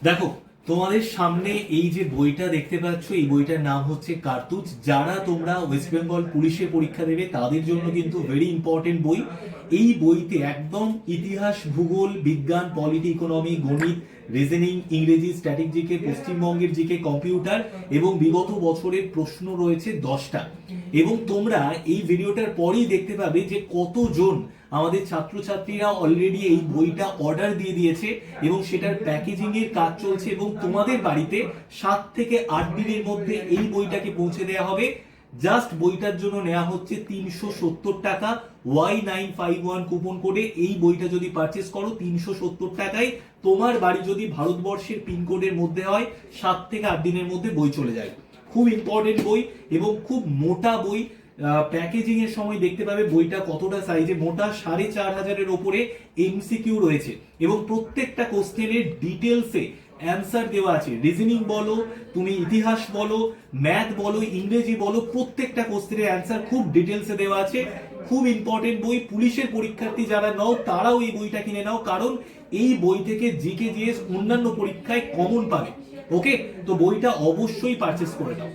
দেখো, তোমাদের সামনে এই যে বইটা দেখতে পাচ্ছ, এই বইটার নাম হচ্ছে কার্তুজ। যারা তোমরা ওয়েস্ট বেঙ্গল পুলিশের পরীক্ষা দেবে তাদের জন্য কিন্তু ভেরি ইম্পর্টেন্ট বই। এই বইতে একদম ইতিহাস, ভূগোল, বিজ্ঞান, পলিটি, ইকোনমি, গণিত, রিজনিং, ইংরেজি, স্ট্যাটিক জিকে, পশ্চিমবঙ্গের জিকে, কম্পিউটার এবং বিগত বছরের প্রশ্ন রয়েছে 10টা। এবং তোমরা এই ভিডিওটার পরেই দেখতে পাবে যে কতজন আমাদের ছাত্রছাত্রীরা অলরেডি এই বইটা অর্ডার দিয়ে দিয়েছে এবং সেটার প্যাকেজিং এর কাজ চলছে এবং তোমাদের বাড়িতে 7 থেকে 8 দিনের মধ্যে এই বইটাকে পৌঁছে দেওয়া হবে। জাস্ট বইটার জন্য নেওয়া হচ্ছে 370 টাকা। Y951 কুপন কোডে এই বইটা যদি পারচেস করো 370 টাকায় তোমার বাড়ি যদি ভারতবর্ষের পিনকোডের মধ্যে হয় 7 থেকে 8 দিনের মধ্যে বই চলে যায়। খুব ইম্পর্টেন্ট বই এবং খুব মোটা বই। প্যাকেজিং এর সময় দেখতে পাবে বইটা কতটা সাইজে, মোটা 4500-এর ওপরে এমসিকিউ রয়েছে এবং প্রত্যেকটা কোশ্চেনের ডিটেলসে অ্যান্সার দেওয়া আছে। রিজনিং বলো, তুমি ইতিহাস বলো, ম্যাথ বলো, ইংরেজি বলো, প্রত্যেকটা কোশ্চেনের অ্যান্সার খুব ডিটেলসে দেওয়া আছে। খুব ইম্পর্টেন্ট বই। পুলিশের পরীক্ষার্থী যারা নাও তারাও এই বইটা কিনে নাও, কারণ এই বই থেকে জিকে জিএস অন্যান্য পরীক্ষায় কমন পাবে। ওকে, তো বইটা অবশ্যই পারচেস করে নাও।